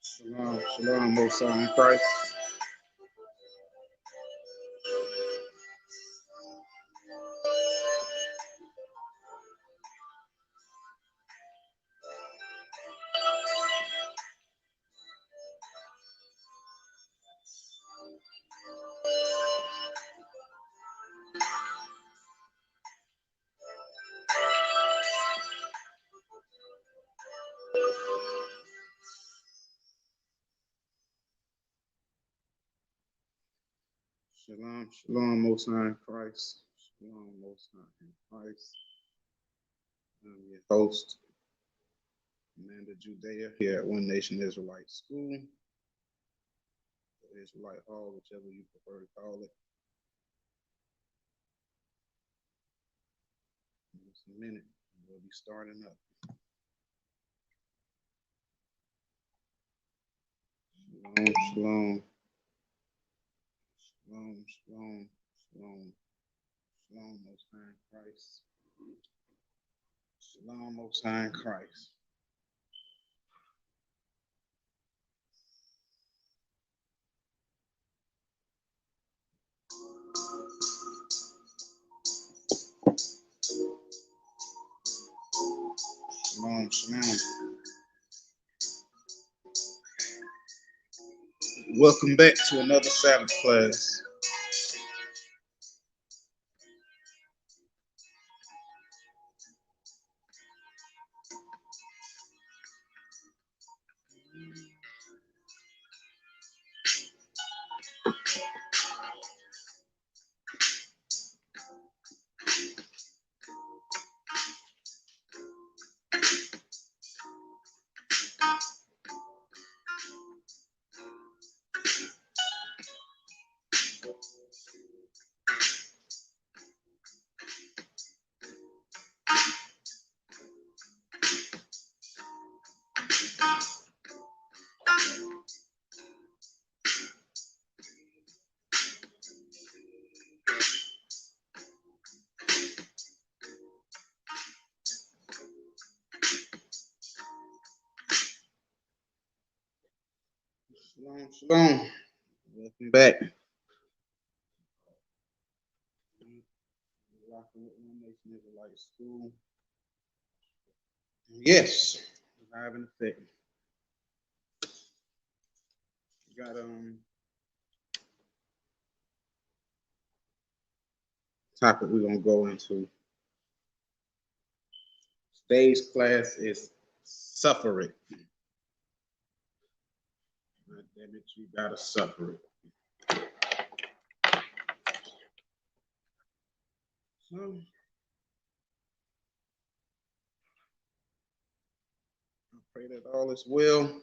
Shalom, shalom, Most High in Christ. Shalom, shalom, Most High in Christ. Shalom, Most High in Christ. I'm your host, Amanda Judea, here at One Nation Israelite School, or Israelite Hall, whichever you prefer to call it. In just a minute, we'll be starting up. Shalom, shalom. Shalom, shalom, shalom. Shalom, Most High in Christ. Shalom, Most High in Christ. Shalom, shalom. Welcome back to another Sabbath class. Shalom, shalom. Welcome back. Rocking with One Nation Israelite School. Yes, live in effect. We got topic we're gonna go into. Today's class is suffering. Damn it, you gotta suffer it. So, I pray that all is well.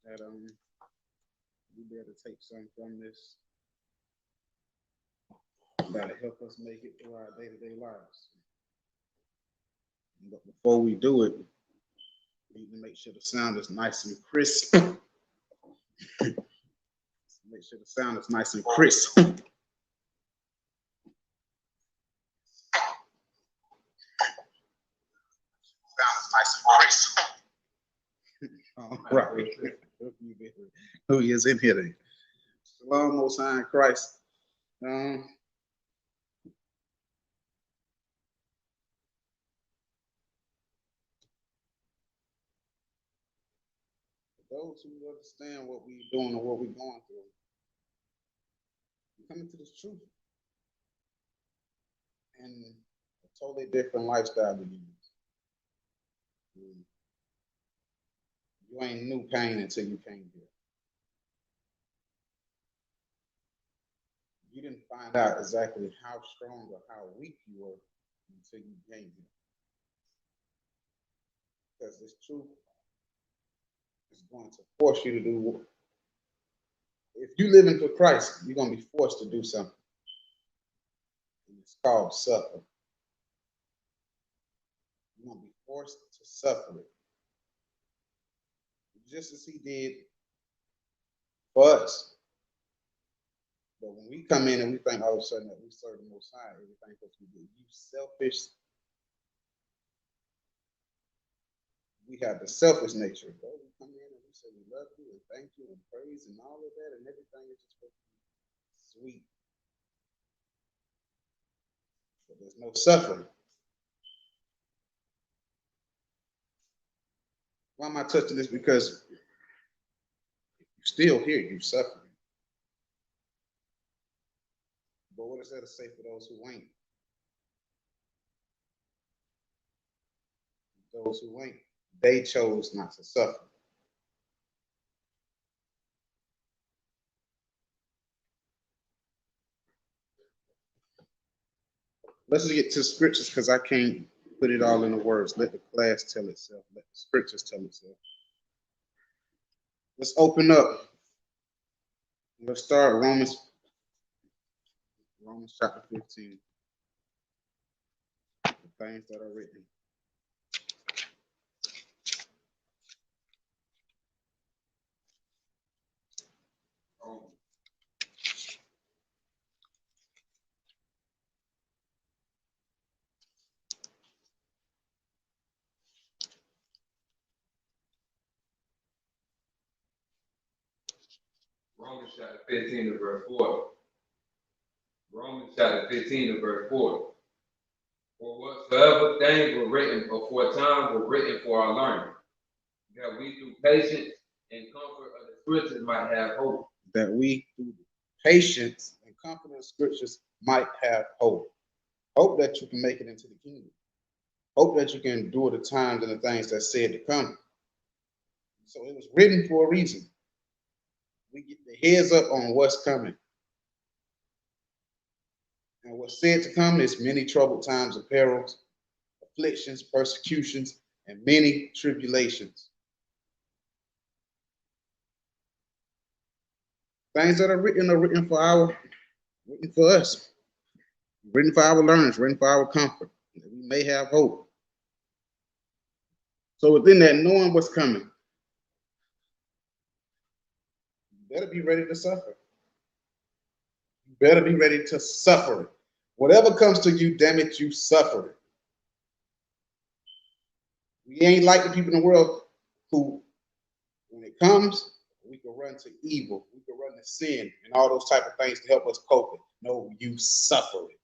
that we better take some from this that'll help us make it through our day-to-day lives. But before we do it, we need to make sure the sound is nice and crisp. Make sure the sound is nice and crisp. Sound is nice and crisp. All right. Who is in here then? Shalom, Most High in Christ. Those who understand what we're doing or what we're going through, we're coming to this truth. And a totally different lifestyle begins. You ain't knew pain until you came here. You didn't find out exactly how strong or how weak you were until you came here. Because this truth is going to force you to do. If you live in for Christ, you're going to be forced to do something. And it's called suffer. You're going to be forced to suffer it. Just as he did for us. But when we come in and we think all of a sudden that we serve the Most High, everything that we do, you selfish. We have the selfish nature. Bro, we come in and we say we love you and thank you and praise and all of that, and everything is just sweet. But there's no suffering. Why am I touching this? Because you're still here, you're suffering. But what is that to say for those who ain't? Those who ain't, they chose not to suffer. Let's just get to scriptures because I can't put it all in the words. Let the class tell itself. Let the scriptures tell itself. Let's open up. Let's start Romans chapter 15. The things that are written. Romans chapter 15 to verse 4. Romans chapter 15 to verse 4. For whatsoever things were written aforetime were written for our learning, that we through patience and comfort of the scriptures might have hope. That we through patience and comfort of the scriptures might have hope. Hope that you can make it into the kingdom. Hope that you can endure the times and the things that's said to come. So it was written for a reason. We get the heads up on what's coming. And what's said to come is many troubled times of perils, afflictions, persecutions, and many tribulations. Things that are written for us, written for our learnings, written for our comfort, that we may have hope. So within that, knowing what's coming, you better be ready to suffer. You better be ready to suffer it. Whatever comes to you, damn it, you suffer it. We ain't like the people in the world who, when it comes, we can run to evil, we can run to sin, and all those type of things to help us cope with. No, you suffer it.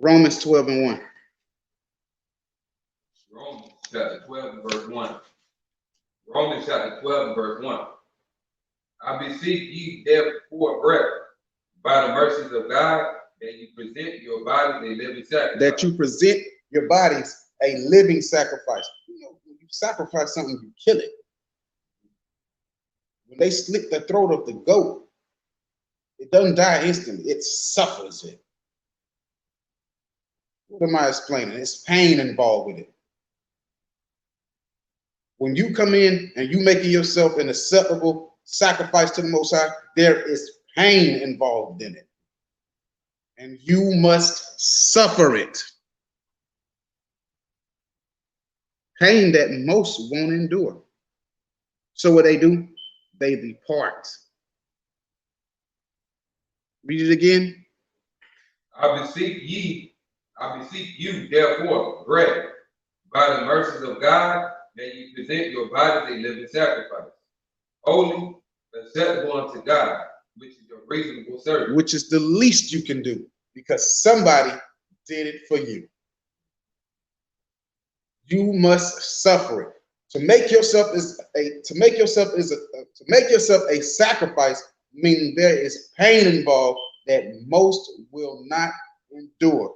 Romans 12 and 1. Romans chapter 12 and verse 1. Romans chapter 12 and verse 1. I beseech ye therefore, brethren, by the mercies of God, that you present your bodies a living sacrifice. That you present your bodies a living sacrifice. You know, when you sacrifice something, you kill it. When they slit the throat of the goat, it doesn't die instantly, it suffers it. What am I explaining? It's pain involved with it. When you come in and you making yourself an acceptable sacrifice to the Most High, there is pain involved in it. And you must suffer it. Pain that most won't endure. So what they do? They depart. Read it again. I beseech you, therefore, brethren, by the mercies of God, that you present your bodies a living sacrifice, holy, acceptable unto God, which is your reasonable service. Which is the least you can do, because somebody did it for you. You must suffer it. To make yourself a sacrifice, meaning there is pain involved that most will not endure.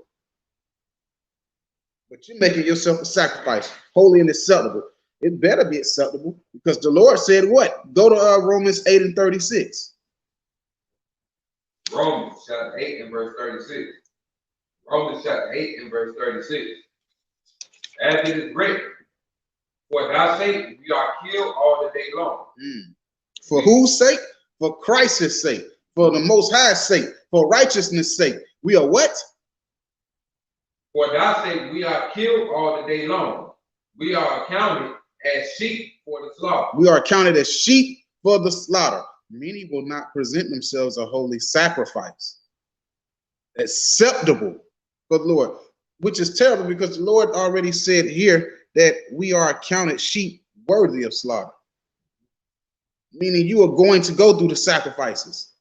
But you're making yourself a sacrifice, holy and acceptable. It better be acceptable, because the Lord said what? Go to Romans 8 and 36. Romans chapter 8 and verse 36. Romans chapter 8 and verse 36. As it is written, for thy sake we are killed all the day long. For whose sake? For Christ's sake. For the Most High's sake. For righteousness' sake. We are what? For thy sake we are killed all the day long. We are accounted as sheep for the slaughter. We are counted as sheep for the slaughter. Many will not present themselves a holy sacrifice, acceptable for the Lord, which is terrible, because the Lord already said here that we are accounted sheep worthy of slaughter. Meaning you are going to go through the sacrifices.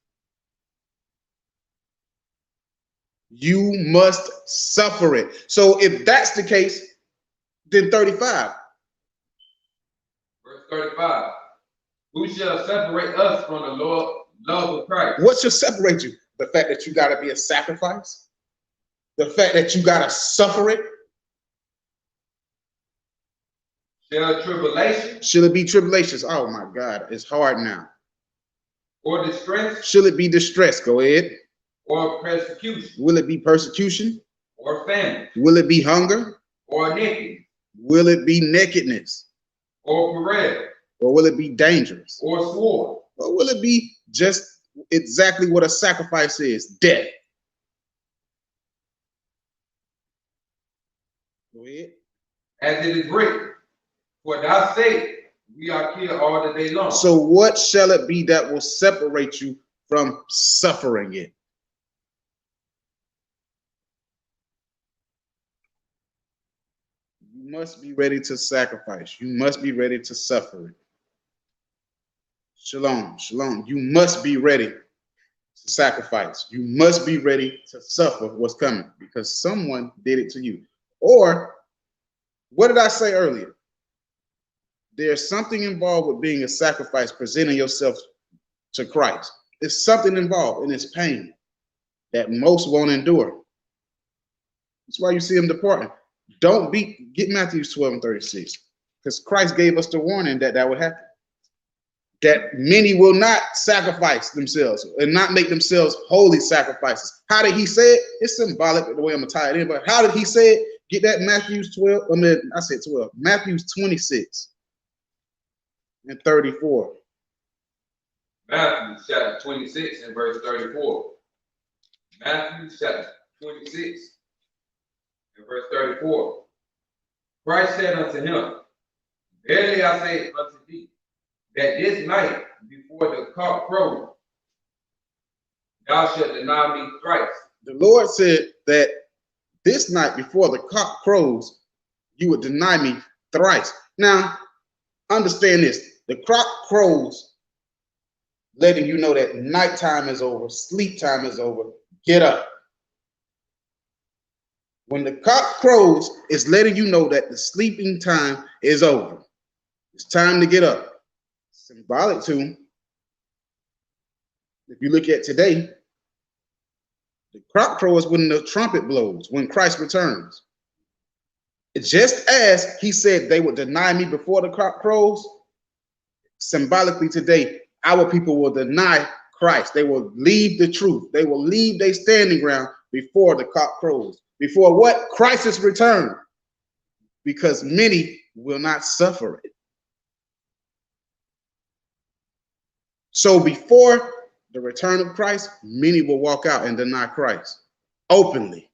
You must suffer it. So if that's the case, then 35. Verse 35. Who shall separate us from the Lord love of Christ? What shall separate you? The fact that you got to be a sacrifice? The fact that you got to suffer it? Shall tribulation? Shall it be tribulations? Oh my God, it's hard now. Or distress? Shall it be distress? Go ahead. Or persecution? Will it be persecution? Or famine? Will it be hunger? Or nakedness? Will it be nakedness? Or peril? Or will it be dangerous? Or sword? Or will it be just exactly what a sacrifice is? Death. Go ahead. As it is written, for thy sake we are killed all the day long. So what shall it be that will separate you from suffering it? You must be ready to sacrifice. You must be ready to suffer it. Shalom, shalom. You must be ready to sacrifice. You must be ready to suffer what's coming, because someone did it to you. Or, what did I say earlier? There's something involved with being a sacrifice, presenting yourself to Christ. There's something involved, and it's pain that most won't endure. That's why you see them departing. Get Matthew 12 and 36, because Christ gave us the warning that that would happen. That many will not sacrifice themselves and not make themselves holy sacrifices. How did he say it? It's symbolic the way I'm gonna tie it in, but how did he say it? Get that Matthew 12. I said 12. Matthew 26 and 34. Matthew chapter 26 and verse 34. Matthew chapter 26 and verse 34. Christ said unto him, verily I say unto thee, that this night before the cock crows, thou shalt deny me thrice. The Lord said that this night before the cock crows, you would deny me thrice. Now, understand this. The cock crows, letting you know that nighttime is over, sleep time is over, get up. When the cock crows, it's letting you know that the sleeping time is over. It's time to get up. Symbolic to, if you look at today, the cock crow is when the trumpet blows, when Christ returns. Just as he said they would deny me before the cock crows, symbolically today, our people will deny Christ. They will leave the truth. They will leave their standing ground before the cock crows. Before what? Christ's return. Because many will not suffer it. So before the return of Christ, many will walk out and deny Christ openly.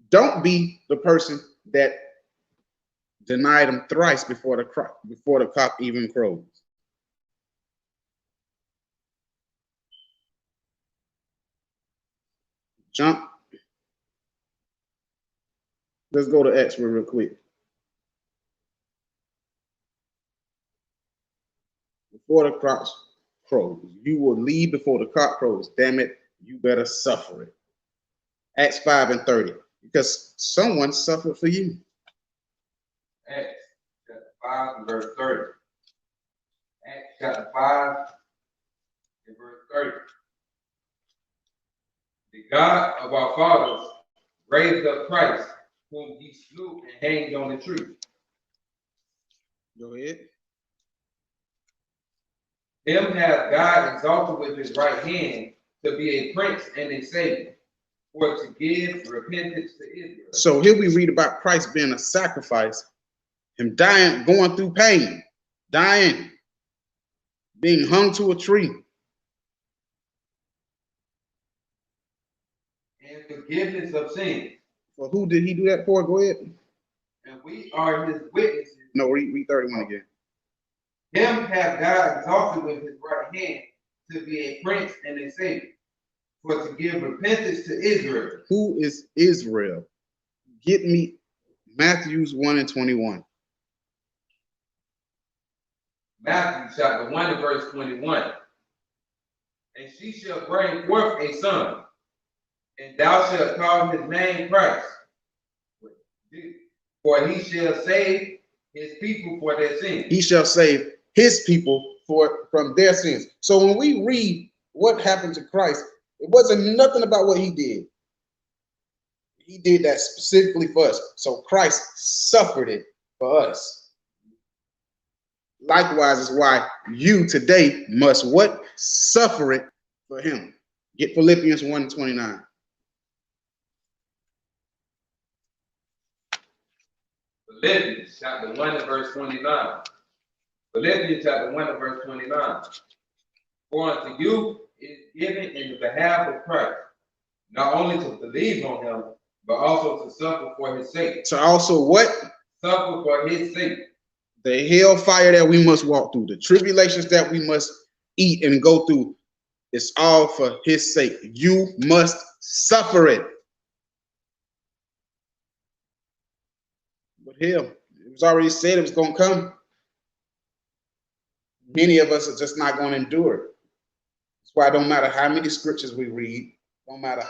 Don't be the person that denied him thrice before the cock even crows. Jump. Let's go to Acts real quick. Before the cock crows, you will leave before the cock crows. Damn it, you better suffer it. Acts 5:30. Because someone suffered for you. Acts chapter 5 and verse 30. Acts chapter 5 and verse 30. The God of our fathers raised up Christ, whom he slew and hanged on the tree. Go ahead. Him hath God exalted with his right hand to be a prince and a savior, for to give repentance to Israel. So here we read about Christ being a sacrifice, him dying, going through pain, dying, being hung to a tree. And forgiveness of sins. For who did he do that for? Go ahead. And we are his witnesses. No, read 31 again. Him hath God exalted with his right hand to be a prince and a savior, for to give repentance to Israel. Who is Israel? Get me Matthews 1 and 21. Matthew chapter 1 and verse 21. And she shall bring forth a son, and thou shalt call his name Christ, for he shall save his people for their sins. He shall save his people from their sins. So when we read what happened to Christ, it wasn't nothing about what he did. He did that specifically for us. So Christ suffered it for us. Likewise is why you today must what? Suffer it for him. Get Philippians 1:29. Philippians chapter 1 and verse 29. Philippians chapter 1 and verse 29. For unto you is given in the behalf of Christ, not only to believe on him, but also to suffer for his sake. So also what? Suffer for his sake. The hellfire that we must walk through, the tribulations that we must eat and go through, it's all for his sake. You must suffer it. But him, it was already said it was going to come. Many of us are just not going to endure it. That's why it don't matter how many scriptures we read, don't matter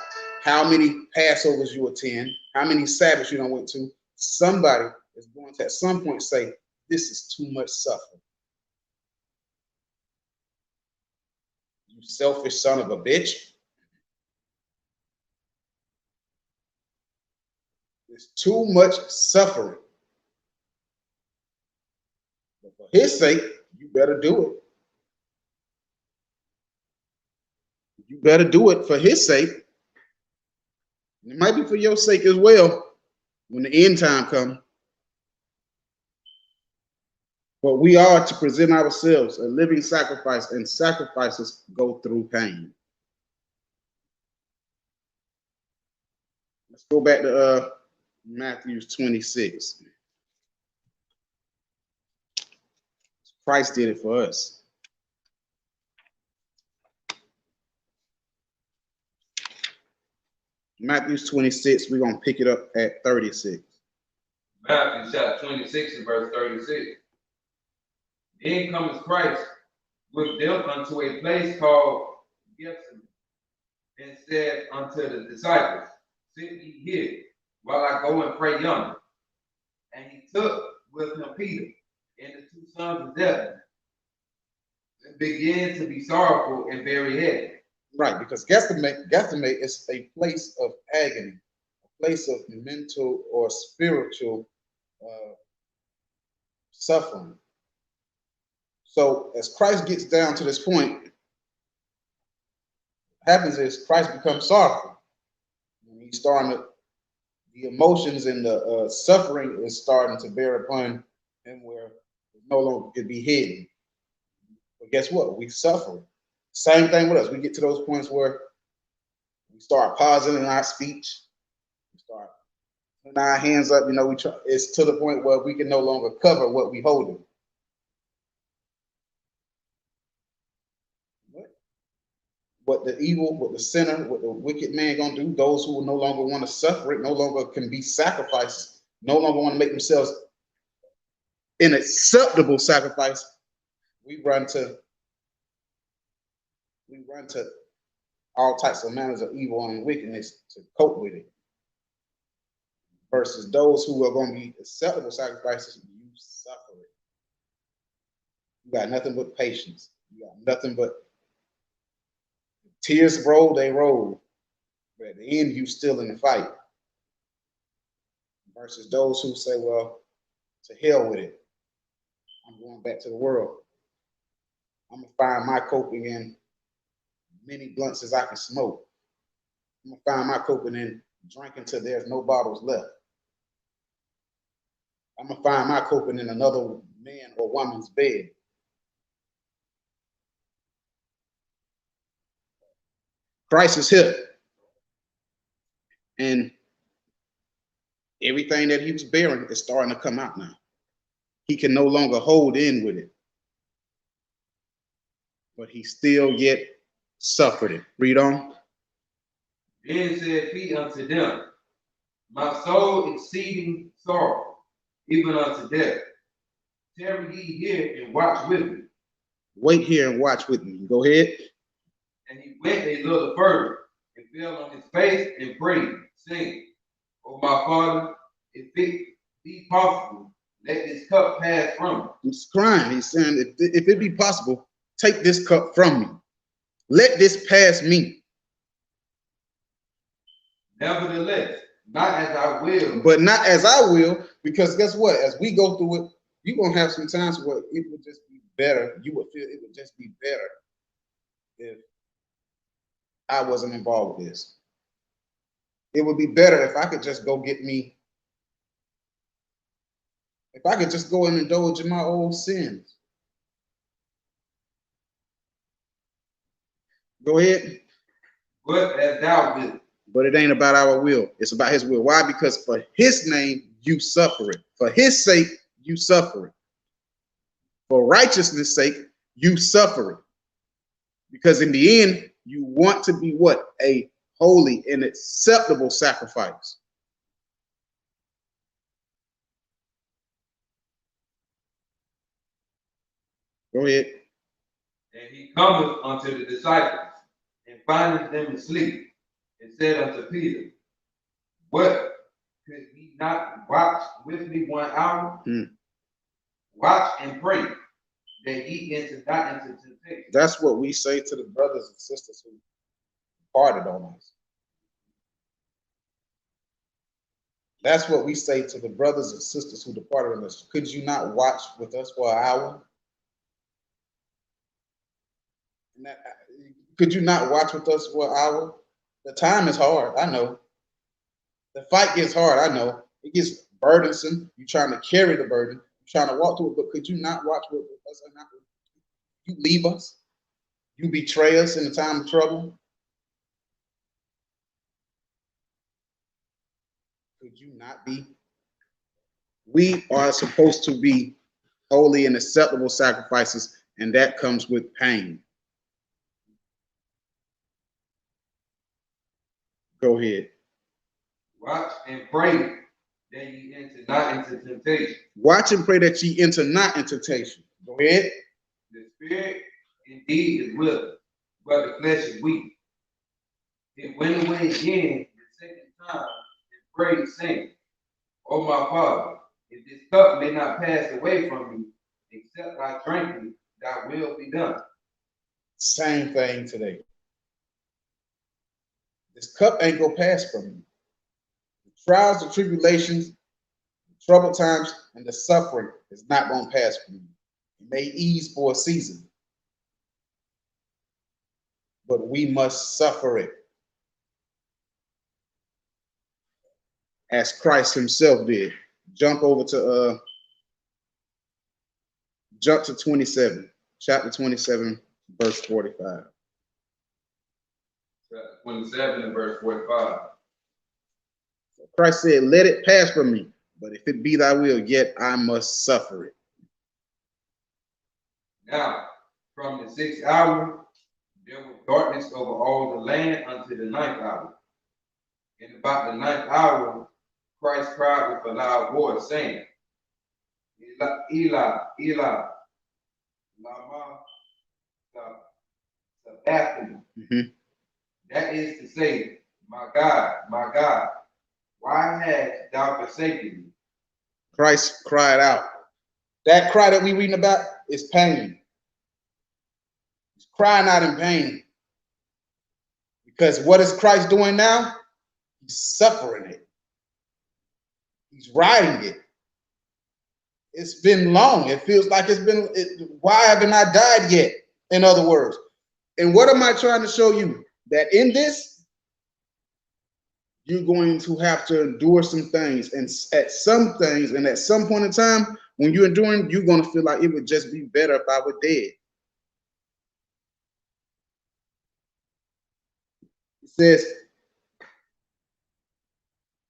how many Passovers you attend, how many Sabbaths you don't went to, somebody is going to at some point say, this is too much suffering. You selfish son of a bitch. It's too much suffering. But for his sake, you better do it. You better do it for his sake. It might be for your sake as well when the end time comes. But we are to present ourselves a living sacrifice, and sacrifices go through pain. Let's go back to Matthew 26. Christ did it for us. Matthew 26, we're going to pick it up at 36. Matthew chapter 26 and verse 36. Then comes Christ with them unto a place called Gethsemane, and said unto the disciples, sit ye here, while I go and pray yonder. And he took with him Peter and the two sons of Zebedee, and began to be sorrowful and very heavy. Right, because Gethsemane is a place of agony, a place of mental or spiritual suffering. So as Christ gets down to this point, what happens is Christ becomes sorrowful. He's starting to, the emotions and the suffering is starting to bear upon and where it no longer could be hidden. But guess what? We suffer. Same thing with us. We get to those points where we start pausing in our speech. We start putting our hands up. You know, we try. It's to the point where we can no longer cover what we holding. What the evil, what the sinner, what the wicked man gonna do? Those who no longer want to suffer it, no longer can be sacrificed, no longer want to make themselves an acceptable sacrifice. We run to all types of manners of evil and wickedness to cope with it. Versus those who are going to be acceptable sacrifices, you suffer it. You got nothing but patience. You got nothing but tears roll, they roll. But at the end, you still in the fight. Versus those who say, well, to hell with it. I'm going back to the world. I'm going to find my coping in many blunts as I can smoke. I'm going to find my coping in drinking till there's no bottles left. I'm going to find my coping in another man or woman's bed. Christ is here. And everything that he was bearing is starting to come out now. He can no longer hold in with it. But he still yet suffered it. Read on. Then said he unto them, my soul exceeding sorrow, even unto death. Tarry ye here and watch with me. Wait here and watch with me. Go ahead. And he went a little further and fell on his face and prayed, saying, O my Father, if it be possible, let this cup pass from me. He's crying. He's saying, if it be possible, take this cup from me. Let this pass me. Nevertheless, not as I will. But not as I will, because guess what? As we go through it, you're going to have some times where it would just be better. You would feel it would just be better if I wasn't involved with this. It would be better if I could just go get me, if I could just go and indulge in my old sins. Go ahead. But as thou wilt. But it ain't about our will. It's about his will. Why? Because for his name, you suffer it. For his sake, you suffer it. For righteousness' sake, you suffer it. Because in the end, you want to be what? A holy and acceptable sacrifice. Go ahead. And he cometh unto the disciples and findeth them asleep, and said unto Peter, what? Could ye not watch with me 1 hour? Watch and pray that ye enter not into temptation. That's what we say to the brothers and sisters who departed on us. That's what we say to the brothers and sisters who departed on us. Could you not watch with us for an hour? Could you not watch with us for an hour? The time is hard, I know. The fight gets hard, I know. It gets burdensome. You're trying to carry the burden. You're trying to walk through it, but could you not watch with us? You leave us. You betray us in the time of trouble. Could you not be? We are supposed to be holy and acceptable sacrifices, and that comes with pain. Go ahead. Watch and pray that ye enter not into temptation. Watch and pray that ye enter not into temptation. Go ahead. The spirit indeed is willing, but the flesh is weak. It went away again the second time and prayed, saying, O my Father, if this cup may not pass away from me, except I drink it, thy will be done. Same thing today. This cup ain't gonna pass from you. The trials, the tribulations, the troubled times, and the suffering is not gonna pass from you. It may ease for a season, but we must suffer it as Christ himself did. Jump over to Jump to 27, chapter 27, verse 45. Chapter 27 and verse 45. Christ said, let it pass from me, but if it be thy will, yet I must suffer it. Now, from the 6th hour, there was darkness over all the land unto the 9th hour. And about the 9th hour, Christ cried with a loud voice, saying, Eli, Eli, Eli, lama sabachthani. That is to say, my God, why hast thou forsaken me? Christ cried out. That cry that we reading about is pain. He's crying out in pain. Because what is Christ doing now? He's suffering it. He's riding it. It's been long. It feels like it's been, why haven't I died yet? In other words. And what am I trying to show you? That in this, you're going to have to endure some things. And at some things, and at some point in time, when you're enduring, you're going to feel like it would just be better if I were dead. It says,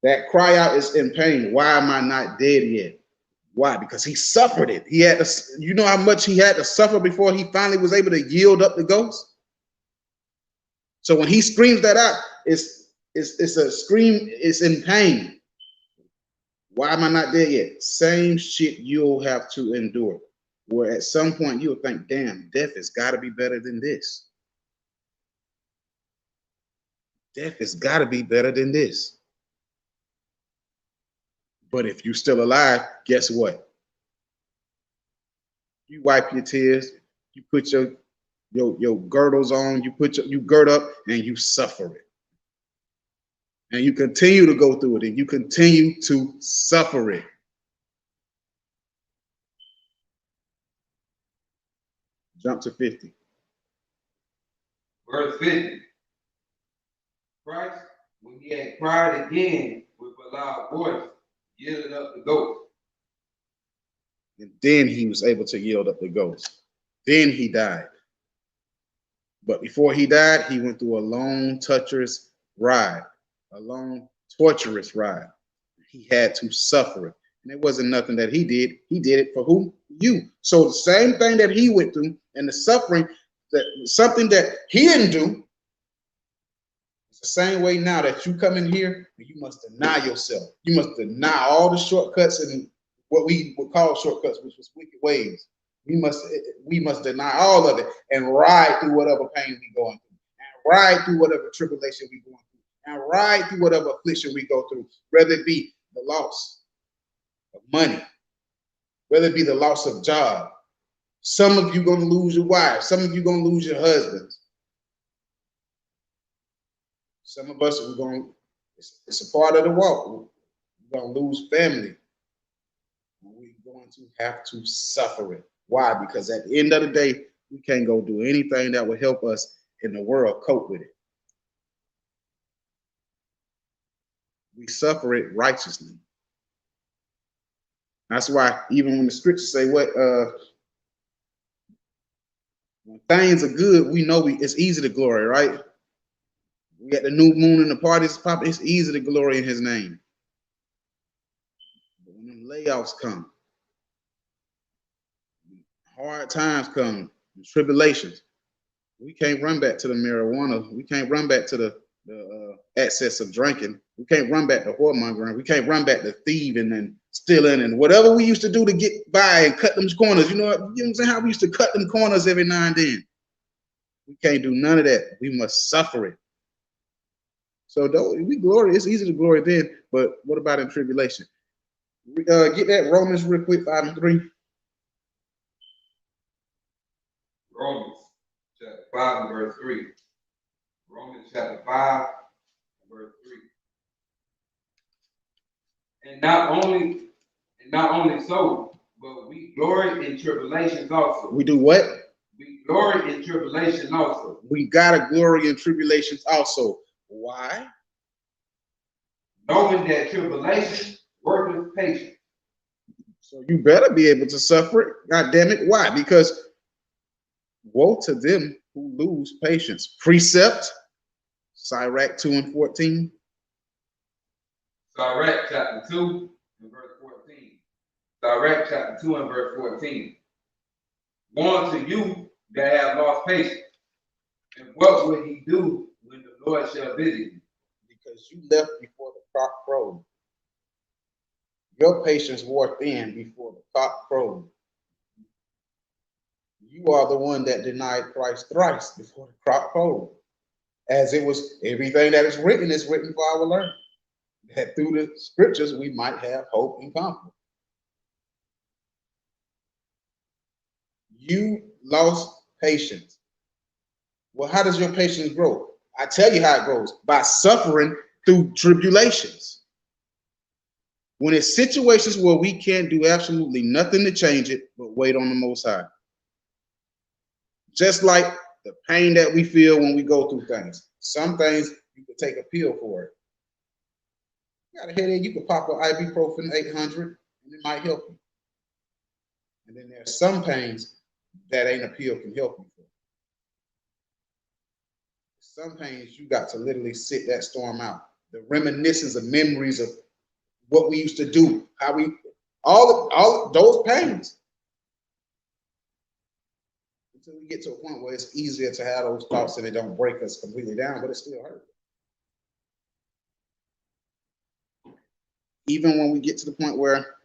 that cry out is in pain. Why am I not dead yet? Why? Because he suffered it. He had to, you know how much he had to suffer before he finally was able to yield up the ghost? So when he screams that out, it's a scream, it's in pain. Why am I not dead yet? Same shit you'll have to endure. Where at some point you'll think, damn, death has got to be better than this. Death has got to be better than this. But if you're still alive, guess what? You wipe your tears, you put your girdles on, you gird up, and you suffer it. And you continue to go through it, and you continue to suffer it. Jump to 50. Verse 50. Christ, when he had cried again with a loud voice, yielded up the ghost. And then he was able to yield up the ghost. Then he died. But before he died, he went through a long, torturous ride. A long, torturous ride. He had to suffer it. And it wasn't nothing that he did. He did it for who? You. So the same thing that he went through and the suffering, that something that he didn't do, it's the same way now that you come in here, you must deny yourself. You must deny all the shortcuts and what we would call shortcuts, which was wicked ways. We must deny all of it and ride through whatever pain we going through, and ride through whatever tribulation we going through, and ride through whatever affliction we go through, whether it be the loss of money, whether it be the loss of job. Some of you going to lose your wife. Some of you going to lose your husbands. Some of us, it's a part of the walk. We're going to lose family. We're going to have to suffer it. Why? Because at the end of the day, we can't go do anything that will help us in the world cope with it. We suffer it righteously. That's why even when the scriptures say what when things are good, we know it's easy to glory, right? We got the new moon and the parties popping. It's easy to glory in his name. But when them layoffs come, hard times come, tribulations, we can't run back to the marijuana. We can't run back to the excess of drinking. We can't run back to whoremongering. We can't run back to thieving and stealing and whatever we used to do to get by and cut them corners. You know what I'm saying? How we used to cut them corners every now and then. We can't do none of that. We must suffer it. So though we glory, it's easy to glory then, but what about in tribulation? Get that Romans real quick, 5 and 3. Romans chapter 5 and verse 3. Romans chapter 5 and verse 3. And not only so, but we glory in tribulations also. We do what? We glory in tribulation also. We gotta glory in tribulations also. Why? Knowing that tribulation worketh patience. So you better be able to suffer it. God damn it. Why? Because woe to them who lose patience. Precept, Sirach 2 and 14. Sirach chapter 2 and verse 14. Sirach chapter 2 and verse 14. Warn to you that have lost patience. And what will he do when the Lord shall visit you? Because you left before the cock crowed. Your patience wore thin before the cock crowed. You are the one that denied Christ thrice before the cock crowed. As it was, everything that is written for our learning. That through the scriptures we might have hope and comfort. You lost patience. Well, how does your patience grow? I tell you how it grows, by suffering through tribulations. When it's situations where we can't do absolutely nothing to change it, but wait on the Most High. Just like the pain that we feel when we go through things. Some things you could take a pill for it. You got a headache, you could pop an ibuprofen 800 and it might help you. And then there's some pains that ain't a pill can help you for. Some pains you got to literally sit that storm out. The reminiscence of memories of what we used to do, how we, all of those pains. Until we get to a point where it's easier to have those thoughts and they don't break us completely down, but it still hurts. Even when we get to the point where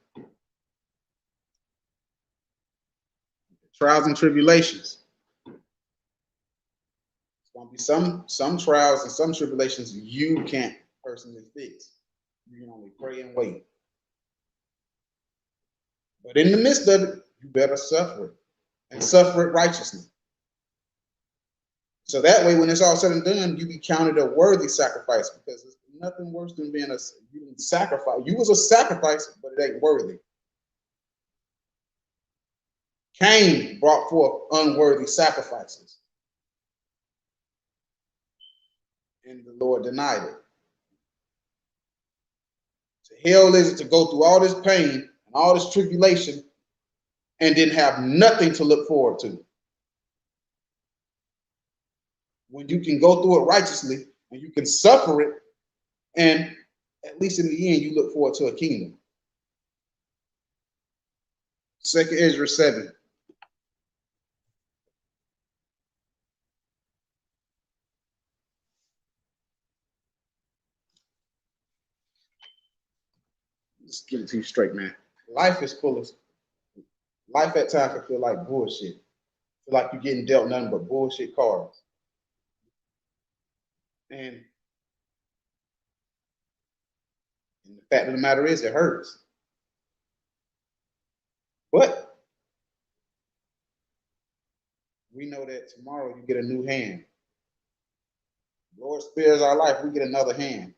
trials and tribulations, it's going to be some trials and some tribulations you can't personally fix. You can only pray and wait. But in the midst of it, you better suffer it and suffer it righteously. So that way, when it's all said and done, you be counted a worthy sacrifice, because there's nothing worse than being you sacrifice. You was a sacrifice, but it ain't worthy. Cain brought forth unworthy sacrifices, and the Lord denied it. To hell is it to go through all this pain and all this tribulation and then have nothing to look forward to. When you can go through it righteously and you can suffer it, and at least in the end, you look forward to a kingdom. 2 Ezra 7. Just give it to you straight, man. Life is full of, life at times can feel like bullshit. Feel like you're getting dealt nothing but bullshit cards. And the fact of the matter is, it hurts. But we know that tomorrow you get a new hand. The Lord spares our life, we get another hand.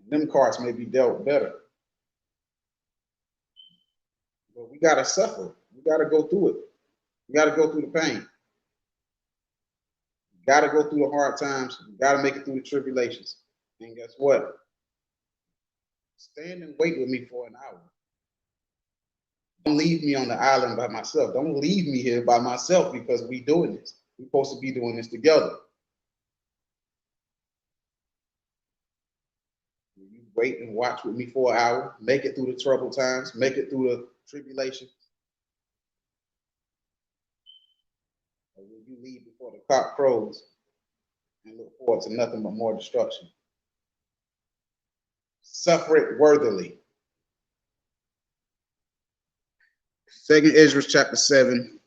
Them cards may be dealt better. But we got to suffer. We got to go through it. We got to go through the pain. We got to go through the hard times. We got to make it through the tribulations. And guess what? Stand and wait with me for an hour. Don't leave me on the island by myself. Don't leave me here by myself, because we doing this. We're supposed to be doing this together. You wait and watch with me for an hour. Make it through the troubled times. Make it through the tribulation. Or will you leave before the cock crows and look forward to nothing but more destruction? Suffer it worthily. 2 Ezra chapter 7.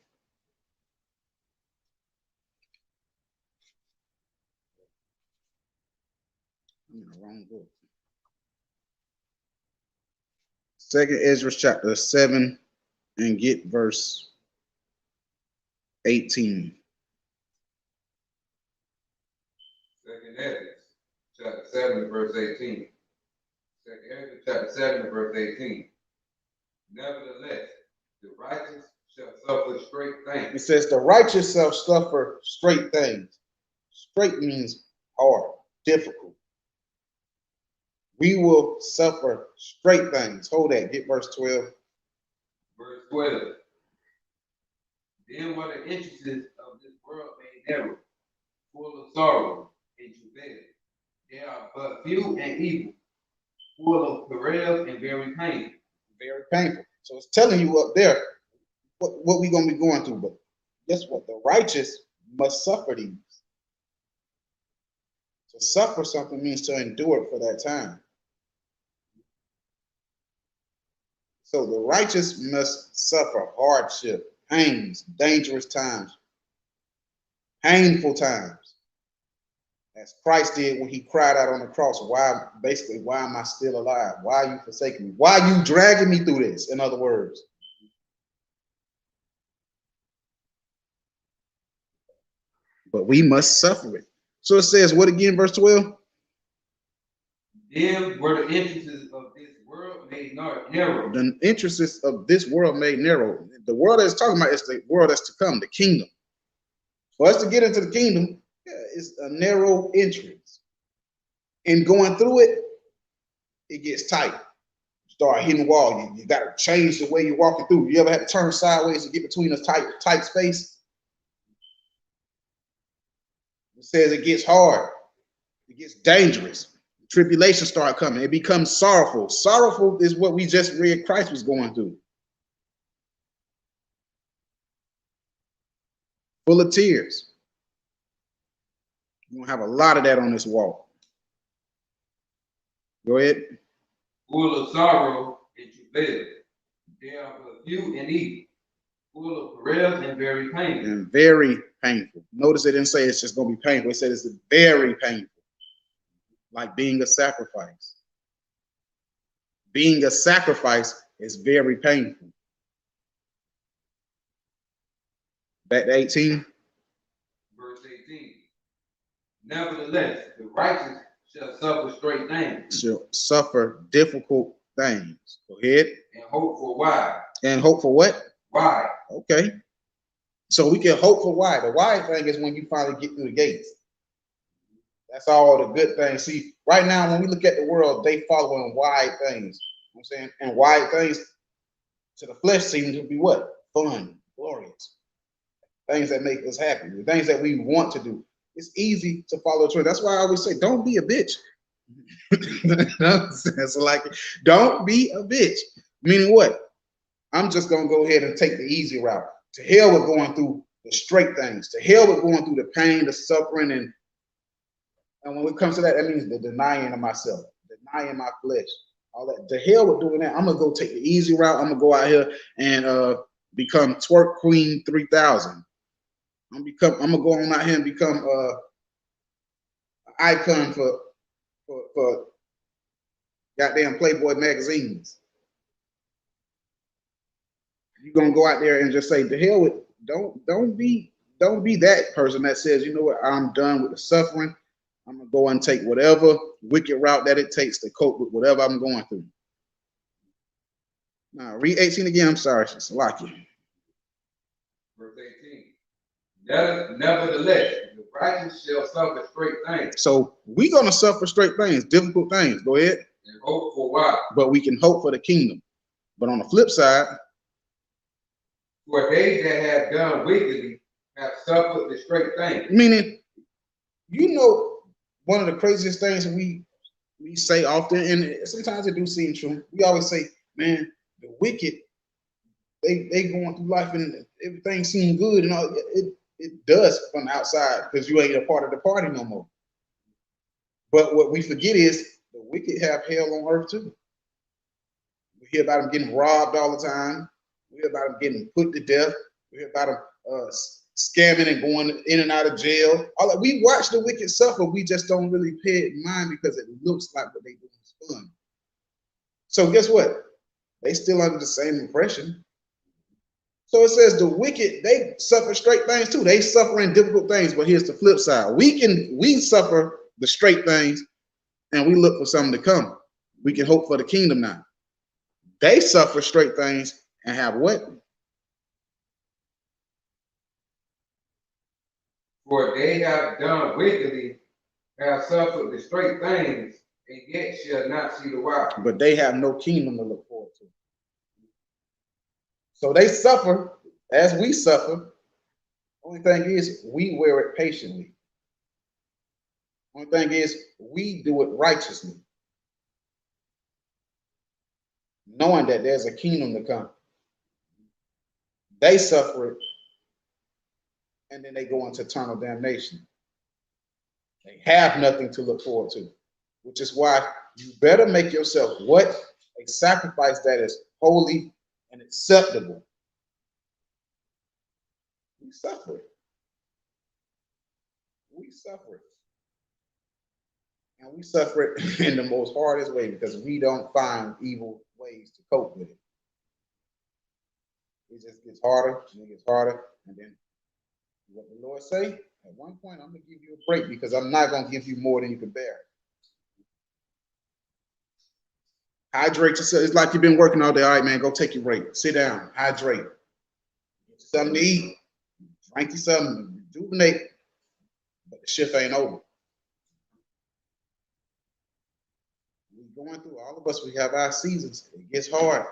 I'm in the wrong book. 2 Ezra chapter 7 and get verse 18. 2 Ezra chapter 7 and verse 18. 2 Ezra chapter 7 and verse 18. Nevertheless, the righteous shall suffer straight things. It says the righteous shall suffer straight things. Straight means hard, difficult. We will suffer straight things. Hold that. Get verse 12. Verse 12. Then were the entrances of this world made narrow, full of sorrow and travail. They are but few and evil, full of perils and very painful. Very painful. So it's telling you up there what we're going to be going through. But guess what? The righteous must suffer these. To suffer something means to endure it for that time. So the righteous must suffer hardship, pains, dangerous times, painful times. As Christ did when he cried out on the cross, why am I still alive? Why are you forsaking me? Why are you dragging me through this? In other words. But we must suffer it. So it says, what again, verse 12? Then were the entrances of this world made narrow. The entrances of this world made narrow. The world that's talking about is the world that's to come, the kingdom. For us to get into the kingdom, it's a narrow entrance. And going through it, it gets tight. Start hitting the wall. You got to change the way you're walking through. You ever had to turn sideways to get between a tight space? It says it gets hard. It gets dangerous. Tribulation start coming. It becomes sorrowful. Sorrowful is what we just read Christ was going through. Full of tears. You're going to have a lot of that on this walk. Go ahead. Full of sorrow and travail. They are but few and evil, full of perils and very painful. And very painful. Notice it didn't say it's just going to be painful. It said it's very painful. Like being a sacrifice. Being a sacrifice is very painful. Back to 18. Verse 18. Nevertheless, the righteous shall suffer straight things. Shall suffer difficult things. Go ahead. And hope for why. And hope for what? Why. Okay. So we can hope for why. The why thing is when you finally get through the gates. That's all the good things. See, right now, when we look at the world, they following wide things. You know what I'm saying? And wide things to the flesh seem to be what? Fun, glorious. Things that make us happy. The things that we want to do. It's easy to follow a trend. That's why I always say, don't be a bitch. That's like, don't be a bitch. Meaning what? I'm just going to go ahead and take the easy route. To hell with going through the straight things. To hell with going through the pain, the suffering, and when it comes to that, that means the denying of myself, denying my flesh, all that. To hell with doing that. I'm going to go take the easy route. I'm going to go out here and become Twerk Queen 3000. I'm going to go on out here and become an icon for goddamn Playboy magazines. You're going to go out there and just say, to hell with, don't be that person that says, you know what, I'm done with the suffering. I'm going to go and take whatever wicked route that it takes to cope with whatever I'm going through. Now, read 18 again. I'm sorry. It's like you. Verse 18. Nevertheless, the righteous shall suffer straight things. So we're going to suffer straight things, difficult things. Go ahead. And hope for why. But we can hope for the kingdom. But on the flip side, for they that have done wickedly have suffered the straight thing. Meaning, you know, one of the craziest things we say often, and sometimes it do seem true. We always say, man, the wicked, they going through life and everything seems good, and all it does from the outside because you ain't a part of the party no more. But what we forget is the wicked have hell on earth too. We hear about them getting robbed all the time. We hear about them getting put to death. We hear about them scamming and going in and out of jail. We watch the wicked suffer. We just don't really pay it in mind because it looks like what they do is fun. So guess what? They still under the same impression. So it says the wicked, they suffer straight things too. They suffer in difficult things, but here's the flip side. We suffer the straight things and we look for something to come. We can hope for the kingdom now. They suffer straight things and have what? For they have done wickedly, have suffered the straight things, and yet shall not see the wild. But they have no kingdom to look forward to. So they suffer as we suffer. Only thing is, we wear it patiently. Only thing is, we do it righteously, knowing that there's a kingdom to come. They suffer it, and then they go into eternal damnation. They have nothing to look forward to, which is why you better make yourself what? A sacrifice that is holy and acceptable. We suffer it. We suffer it. And we suffer it in the most hardest way because we don't find evil ways to cope with it. It just gets harder and it gets harder. And then what the Lord say, at one point, I'm going to give you a break because I'm not going to give you more than you can bear. Hydrate yourself. It's like you've been working all day. All right, man, go take your break. Sit down, hydrate. Get you something to eat. Drink you something, rejuvenate. But the shift ain't over. We're going through, all of us, we have our seasons. It gets hard.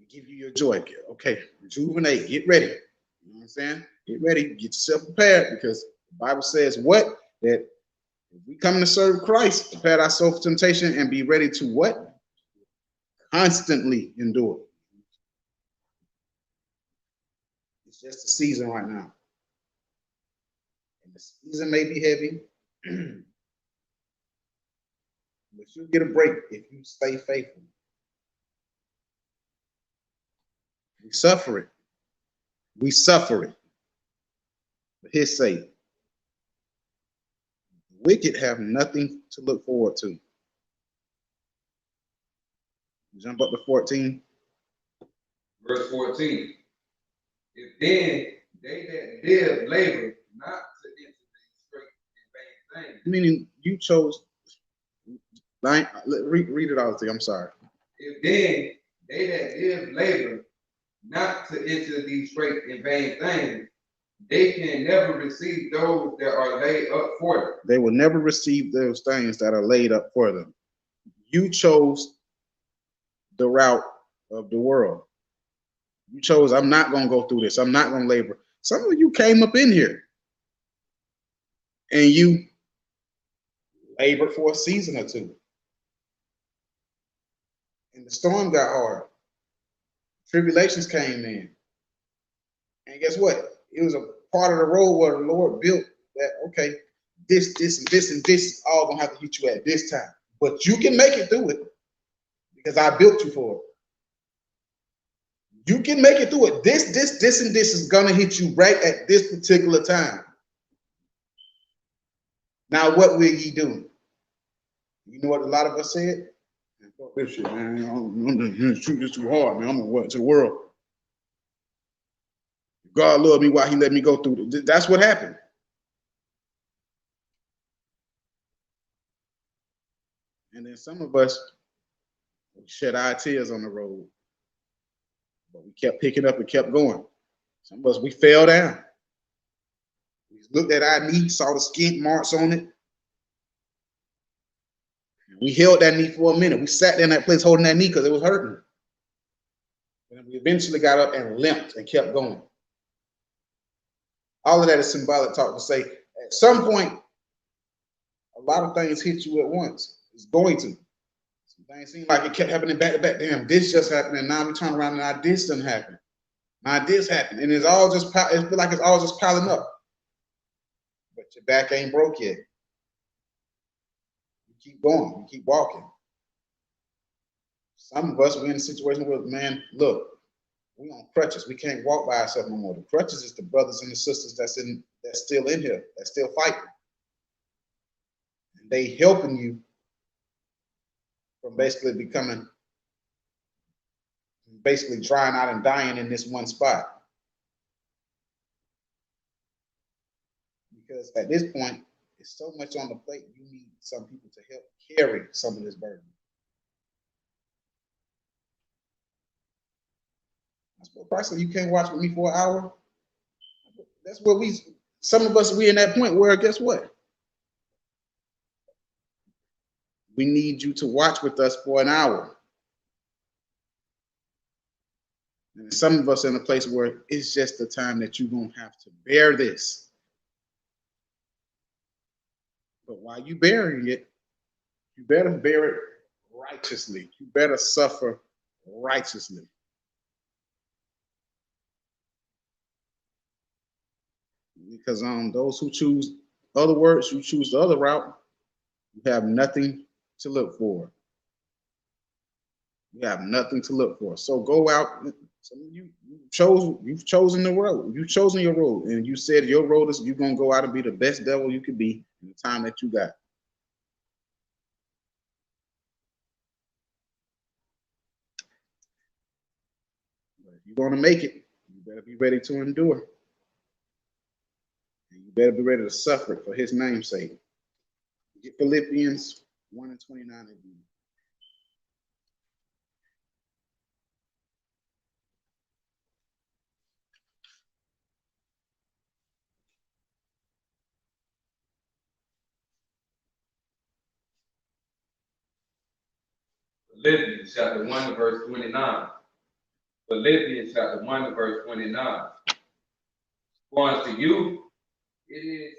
We give you your joy. Okay, rejuvenate, get ready. You know what I'm saying? Get ready, get yourself prepared because the Bible says what? That if we come to serve Christ, prepare ourselves for temptation and be ready to what? Constantly endure. It's just a season right now. And the season may be heavy, but you'll get a break if you stay faithful. We suffer it. We suffer it for his sake. The wicked have nothing to look forward to. Jump up to 14. Verse 14. If then they that live labor not to enter these straight and vain things. Meaning you chose. Read it all to you. I'm sorry. If then they that live labor not to enter these straight and vain things, they can never receive those that are laid up for them. They will never receive those things that are laid up for them. You chose the route of the world. You chose, I'm not going to go through this. I'm not going to labor. Some of you came up in here and you labored for a season or two. And the storm got hard. Tribulations came in. And guess what? It was a part of the road where the Lord built that, okay, this, and this, and this is all going to have to hit you at this time. But you can make it through it because I built you for it. You can make it through it. This, and this is going to hit you right at this particular time. Now, what will ye do? You know what a lot of us said? Fuck this shit, man. I'm gonna shoot this too hard, man. I'm gonna what to the world. God loved me while he let me go through this. That's what happened. And then some of us shed our tears on the road. But we kept picking up and kept going. Some of us, we fell down. We looked at our knee, saw the skink marks on it. And we held that knee for a minute. We sat there in that place holding that knee because it was hurting. And we eventually got up and limped and kept going. All of that is symbolic talk to say, at some point, a lot of things hit you at once. It's going to. Some things seem like it kept happening back to back. Damn, this just happened, and now we turn around and now this doesn't happen. Now this happened, and it's all just, it feels like it's all just piling up. But your back ain't broke yet. You keep going, you keep walking. Some of us, we're in a situation where, man, look, we on crutches. We can't walk by ourselves no more. The crutches is the brothers and the sisters that's still in here, that's still fighting. And they helping you from basically drying out and dying in this one spot. Because at this point, it's so much on the plate, you need some people to help carry some of this burden. That's what Christ said, you can't watch with me for an hour. That's what some of us, we in that point where, guess what? We need you to watch with us for an hour. And some of us in a place where it's just the time that you're going to have to bear this. But while you bearing it, you better bear it righteously. You better suffer righteously. Because those who choose other words, you choose the other route, you have nothing to look for. You have nothing to look for. So go out. You've chosen the road. You've chosen your road, and you said your road is you're gonna go out and be the best devil you could be in the time that you got. But if you're gonna make it, you better be ready to endure. And you better be ready to suffer for his name's sake. Get Philippians 1:29 again. Philippians chapter 1 verse 29. Philippians chapter 1 verse 29. For unto you it is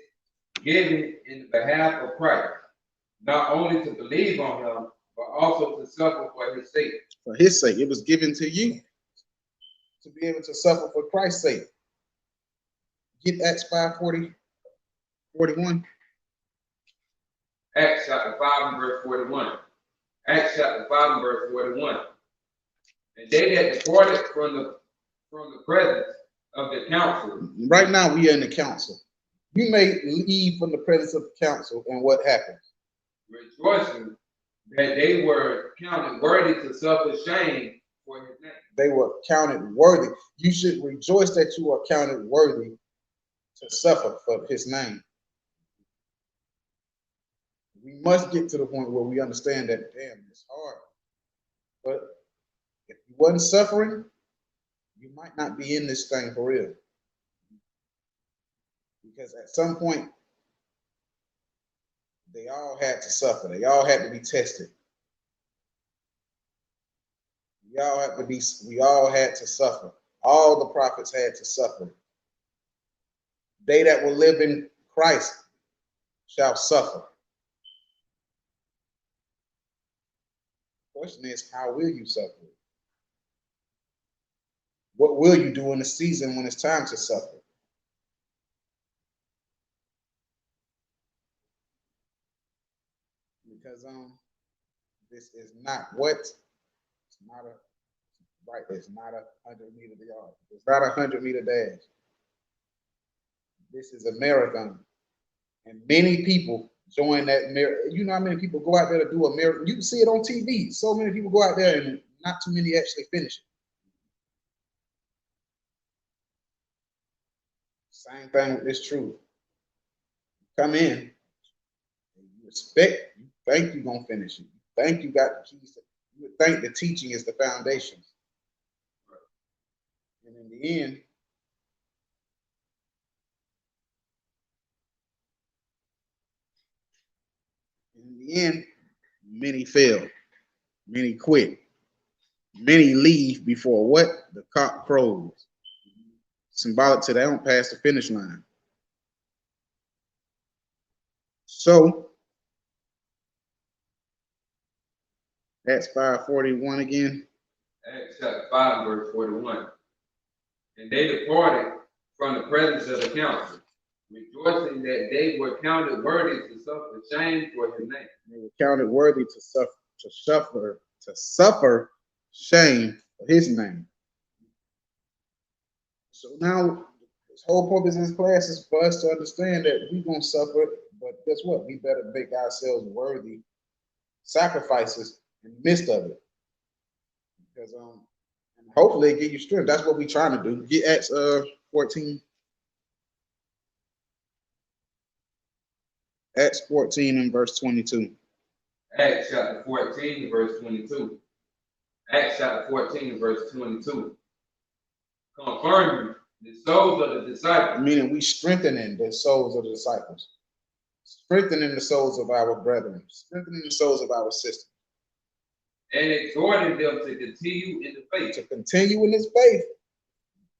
given in behalf of Christ, not only to believe on him, but also to suffer for his sake. For his sake, it was given to you to be able to suffer for Christ's sake. Get Acts 5:41. Acts chapter 5 and verse 41. Acts chapter 5 and verse 41. And they that departed from the presence of the council. Right now we are in the council. You may leave from the presence of the council, and what happens? Rejoicing that they were counted worthy to suffer shame for his name. They were counted worthy. You should rejoice that you are counted worthy to suffer for his name. We must get to the point where we understand that, damn, it's hard. But if you wasn't suffering, you might not be in this thing for real. Because at some point, they all had to suffer. They all had to be tested. We all had to suffer. All the prophets had to suffer. They that will live in Christ shall suffer. The question is, how will you suffer? What will you do in the season when it's time to suffer? Because this is not what? It's not a right. It's not a 100-meter yard. It's not a 100-meter dash. This is a marathon, and many people join that marathon. You know how many people go out there to do a marathon? You can see it on TV. So many people go out there, and not too many actually finish it. Same thing with this truth. Come in, you expect, you think you're gonna finish it. You think you got the keys. You would think the teaching is the foundation. And in the end, many fail, many quit, many leave before what? The cock crows. Symbolic to they don't pass the finish line. So Acts 5:41 again. Acts chapter 5 verse 41. And they departed from the presence of the council, rejoicing that they were counted worthy to suffer shame for his name. They were counted worthy to suffer shame for his name. So now this whole purpose of this class is for us to understand that we're gonna suffer, but guess what? We better make ourselves worthy sacrifices in the midst of it. Because and hopefully it give you strength. That's what we're trying to do. Get Acts 14. Acts 14 and verse 22. Acts chapter 14 verse 22. Acts chapter 14 verse 22. Confirming the souls of the disciples. Meaning we strengthening the souls of the disciples. strengthening the souls of our brethren, strengthening the souls of our sisters, and exhorting them to continue in the faith. to continue in this faith.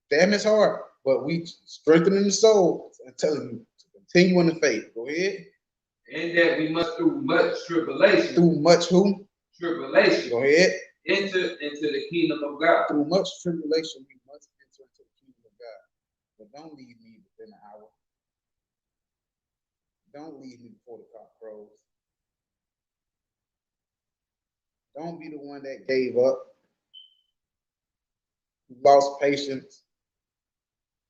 Damn, it's hard, but we strengthening the soul and telling you to continue in the faith. Go ahead. And that we must through much tribulation. Through much who? Tribulation. Go ahead. Enter into the kingdom of God. Through much tribulation, we must enter into the kingdom of God. But don't leave me within an hour. Don't leave me before the cock crows. Don't be the one that gave up, who lost patience,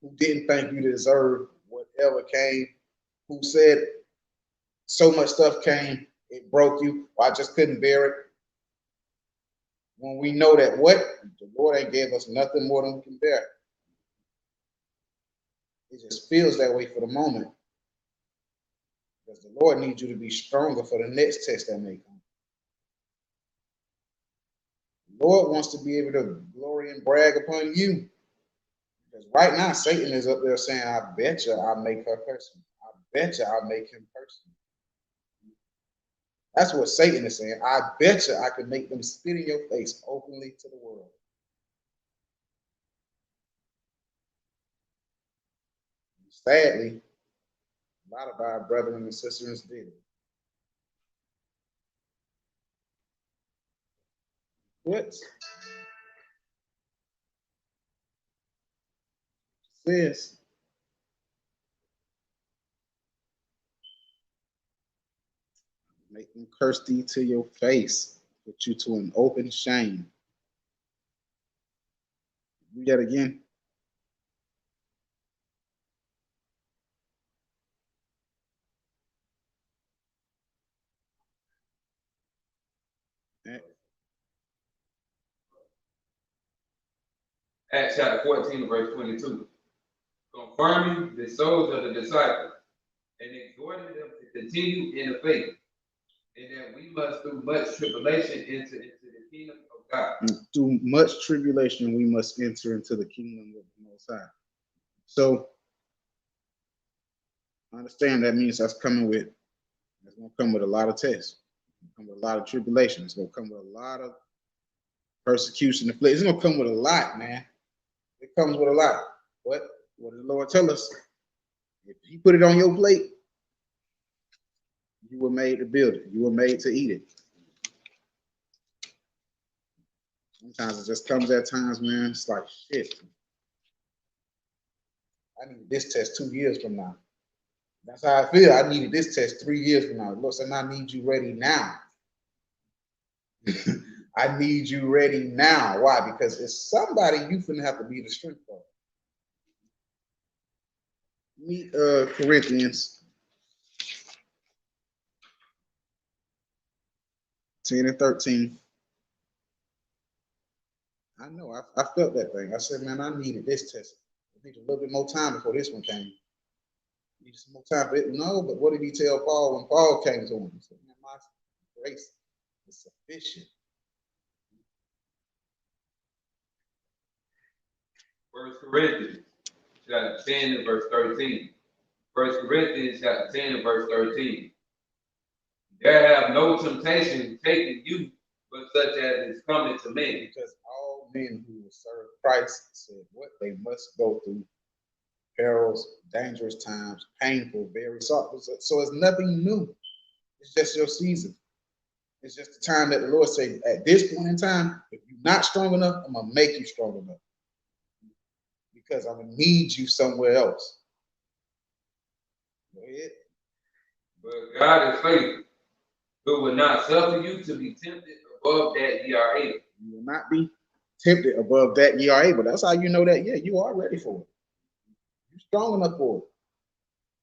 who didn't think you deserved whatever came, who said so much stuff came, it broke you, or I just couldn't bear it. When we know that what? The Lord ain't gave us nothing more than we can bear. It just feels that way for the moment. Because the Lord needs you to be stronger for the next test that may come. The Lord wants to be able to glory and brag upon you. Because right now, Satan is up there saying, I bet you I'll make her person. I bet you I'll make him person. That's what Satan is saying. I bet you I could make them spit in your face openly to the world. Sadly, a lot of our brothers and sisters did it. What says make them curse thee to your face, put you to an open shame. Read that again. Acts chapter 14, verse 22. Confirming the souls of the disciples and exhorting them to continue in the faith, and that we must through much tribulation enter into the kingdom of God. And through much tribulation, we must enter into the kingdom of the Most High. So, understand that means it's going to come with a lot of tests. It's going to come with a lot of tribulation. It's going to come with a lot of persecution. It's going to come with a lot, man. It comes with a lot. What did the Lord tell us? If He put it on your plate, you were made to build it. You were made to eat it. Sometimes it just comes at times, man. It's like, shit. I needed this test 2 years from now. That's how I feel. I needed this test 3 years from now. Lord said, I need you ready now. I need you ready now. Why? Because it's somebody you finna have to be the strength for. Meet Corinthians 10 and 13. I know, I felt that thing. I said, man, I needed this test. I need a little bit more time before this one came. I need some more time for it. No, but what did he tell Paul when Paul came to him? He said, man, my grace is sufficient. 1 Corinthians chapter 10 and verse 13. 1 Corinthians chapter 10 and verse 13. There have no temptation taken you, but such as is coming to men. Because all men who serve Christ said what they must go through. Perils, dangerous times, painful, very sorrowful. So it's nothing new. It's just your season. It's just the time that the Lord said, at this point in time, if you're not strong enough, I'm going to make you strong enough. Because I'm going to need you somewhere else. Go ahead. But God is faithful, who will not suffer you to be tempted above that ye are able. You will not be tempted above that ye are able. That's how you know that, yeah, you are ready for it. You're strong enough for it.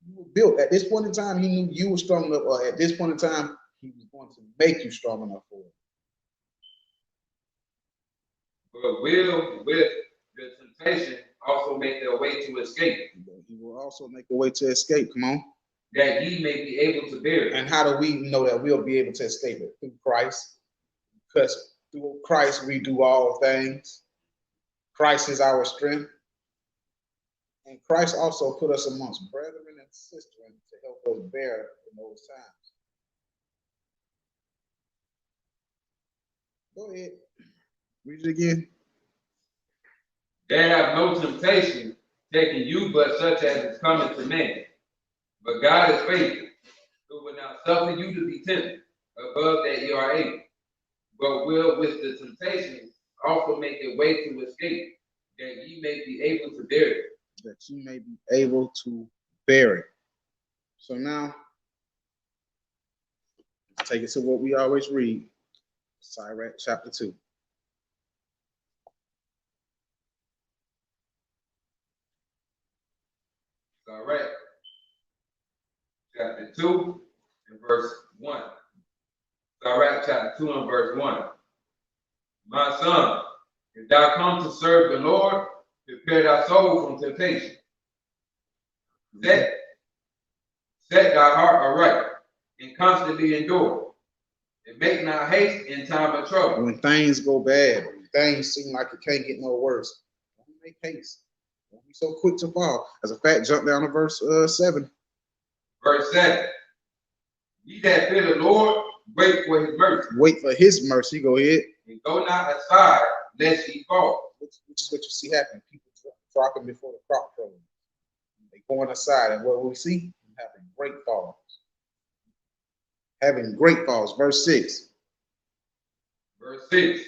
You were built. At this point in time, He knew you were strong enough, or at this point in time, He was going to make you strong enough for it. But will with the temptation also make their way to escape? He will also make a way to escape. Come on. That ye may be able to bear it. And how do we know that we'll be able to escape it? Through Christ. Because through Christ we do all things. Christ is our strength. And Christ also put us amongst brethren and sisters to help us bear in those times. Go ahead. Read it again. They have no temptation taking you but such as is coming to man. But God is faithful, who will not suffer you to be tempted above that you are able, but will with the temptation also make a way to escape, that ye may be able to bear it. That you may be able to bear it. So now, take it to what we always read, Sirach chapter 2. Sirach chapter 2 and verse 1. Sirach chapter 2 and verse 1. My son, if thou come to serve the Lord, prepare thy soul from temptation. Set thy heart aright and constantly endure. And make not haste in time of trouble. When things go bad, when things seem like it can't get no worse, don't make haste. Don't be so quick to fall. As a fact, jump down to verse 7. Verse 7. Ye that fear the Lord, wait for his mercy. Wait for his mercy. Go ahead. And go not aside, lest ye fall. Which is what you see happening. People dropping before the crop grows. They going aside, and what we see, having great falls. Having great falls. Verse 6. Verse 6.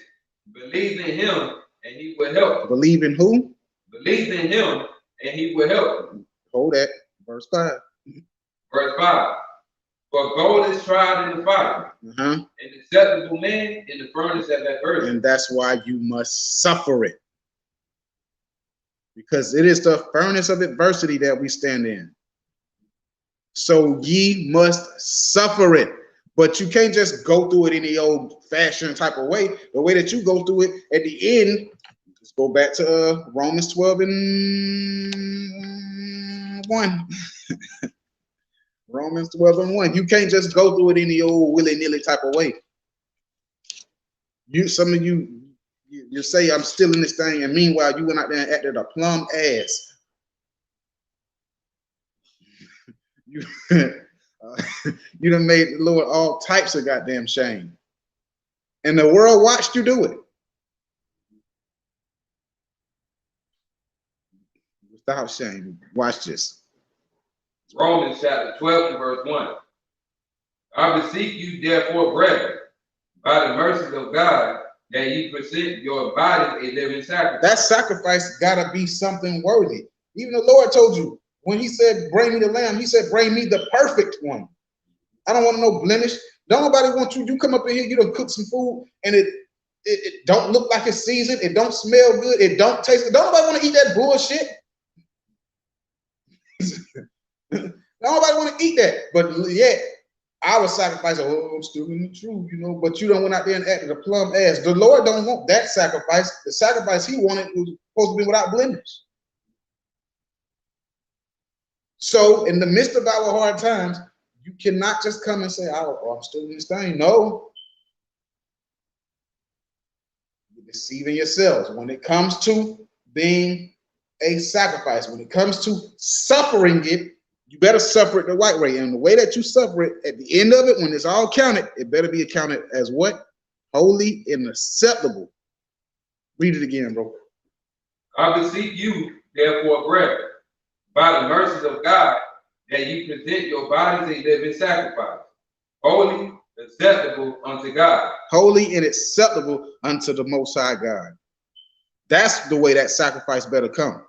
Believe in him, and he will help you. Believe in who? Believe in him, and he will help you. Hold that. Verse 5. Verse 5. For gold is tried in the fire, and acceptable man in the furnace of adversity. And that's why you must suffer it. Because it is the furnace of adversity that we stand in. So ye must suffer it. But you can't just go through it in the old fashioned type of way. The way that you go through it at the end, let's go back to Romans 12 and 1. Romans 12 and 1. You can't just go through it in the old willy-nilly type of way. Some of you say I'm still in this thing, and meanwhile you went out there and acted a plum ass. You you done made the Lord all types of goddamn shame. And the world watched you do it. Without shame. Watch this. Romans chapter 12 and verse 1. I beseech you, therefore, brethren, by the mercies of God, that ye present your bodies a living sacrifice. That sacrifice gotta be something worthy. Even the Lord told you, when he said, bring me the lamb, he said, bring me the perfect one. I don't want no blemish. Don't nobody want you. You come up in here, you done cook some food, and it don't look like it's seasoned. It don't smell good. It don't taste good. Don't nobody want to eat that bullshit. Nobody want to eat that. But yet, our sacrifice, I'm still in the truth, you know, but you don't went out there and acted a plum ass. The Lord don't want that sacrifice. The sacrifice he wanted was supposed to be without blemish. So in the midst of our hard times, you cannot just come and say, oh, I'm still in this thing. No. You're deceiving yourselves. When it comes to being a sacrifice, when it comes to suffering it, you better suffer it the right way. And the way that you suffer it, at the end of it, when it's all counted, it better be accounted as what? Holy and acceptable. Read it again, bro. I beseech you, therefore, brethren, by the mercies of God, that you present your bodies a living sacrifice, holy, acceptable unto God. Holy and acceptable unto the Most High God. That's the way that sacrifice better come.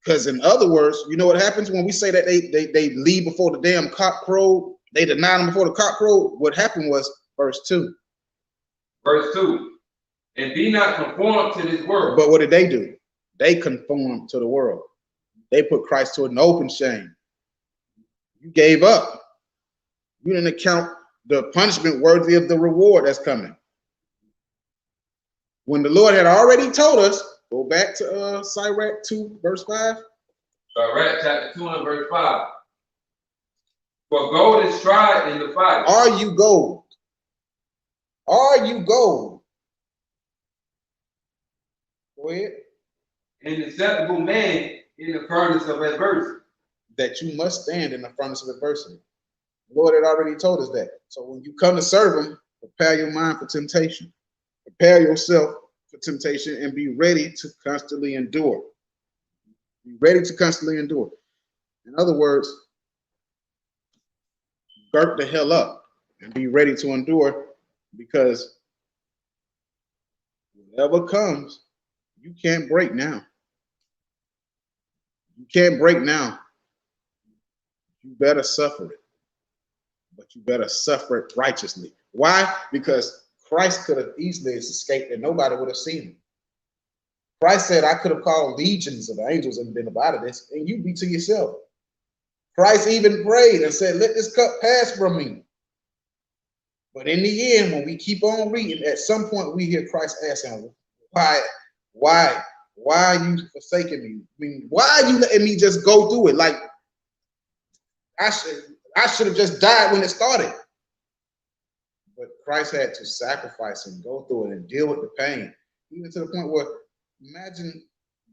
Because in other words, you know what happens when we say that they leave before the damn cock crowed, they deny them before the cock crowed? What happened was verse 2. Verse 2. And be not conformed to this world. But what did they do? They conformed to the world. They put Christ to an open shame. You gave up. You didn't account the punishment worthy of the reward that's coming. When the Lord had already told us, go back to Sirach 2, verse 5. Sirach chapter 2 and verse 5. For gold is tried in the fire. Are you gold? Are you gold? Go ahead. An acceptable man in the furnace of adversity. That you must stand in the furnace of adversity. The Lord had already told us that. So when you come to serve him, prepare your mind for temptation. Prepare yourself for temptation and be ready to constantly endure. Be ready to constantly endure. In other words, gird the hell up and be ready to endure, because whatever comes, you can't break now. You can't break now. You better suffer it, but you better suffer it righteously. Why? Because Christ could have easily escaped and nobody would have seen him. Christ said, I could have called legions of angels and been about this, and you be to yourself. Christ even prayed and said, let this cup pass from me. But in the end, when we keep on reading, at some point we hear Christ asking, why are you forsaking me? I mean, why are you letting me just go through it? Like, I should have just died when it started. But Christ had to sacrifice and go through it and deal with the pain, even to the point where, imagine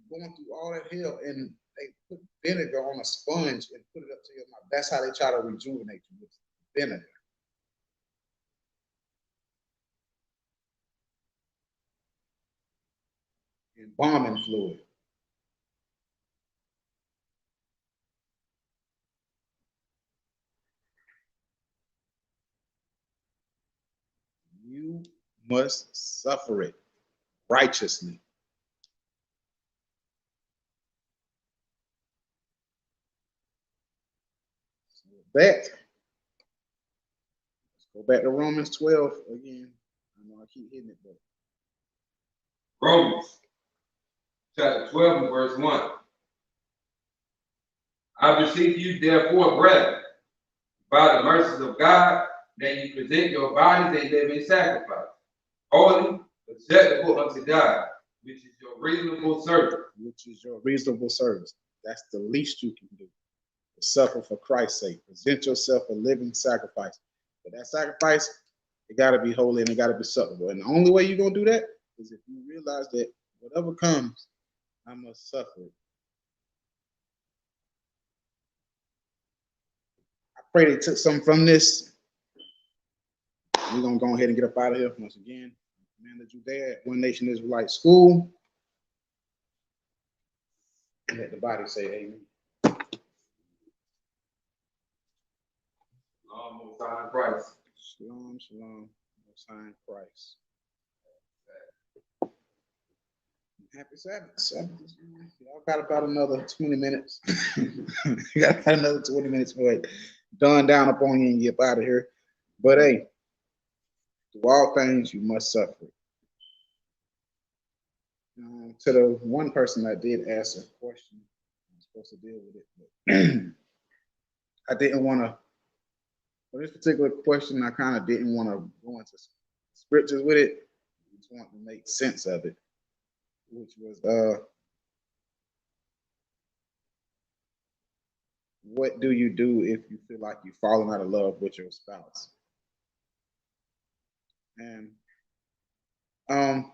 going through all that hell and they put vinegar on a sponge and put it up to your mouth. That's how they try to rejuvenate you, with vinegar. Embalming fluid. You must suffer it righteously. So with that, let's go back to Romans 12 again. I know I keep hitting it, but Romans chapter 12 and verse 1. I beseech you, therefore, brethren, by the mercies of God, that you present your bodies a living sacrifice, holy, acceptable unto God, which is your reasonable service. which is your reasonable service. That's the least you can do. Suffer for Christ's sake. Present yourself a living sacrifice. But that sacrifice, it got to be holy and it got to be acceptable. And the only way you're going to do that is if you realize that whatever comes, I must suffer it. I pray they took something from this. We're going to go ahead and get up out of here once again. Commander Judea at One Nation Israelite School. And let the body say amen. Most high in Christ. Shalom, shalom, Most High in Christ. Happy Sabbath. Y'all got about another 20 minutes. You got about another 20 minutes for it. Dawn down upon you and get out of here. But hey, through all things, you must suffer. To the one person I did ask a question, I'm supposed to deal with it, but I didn't want to. For this particular question, I kind of didn't want to go into scriptures with it. I just wanted to make sense of it, which was what do you do if you feel like you've fallen out of love with your spouse? And for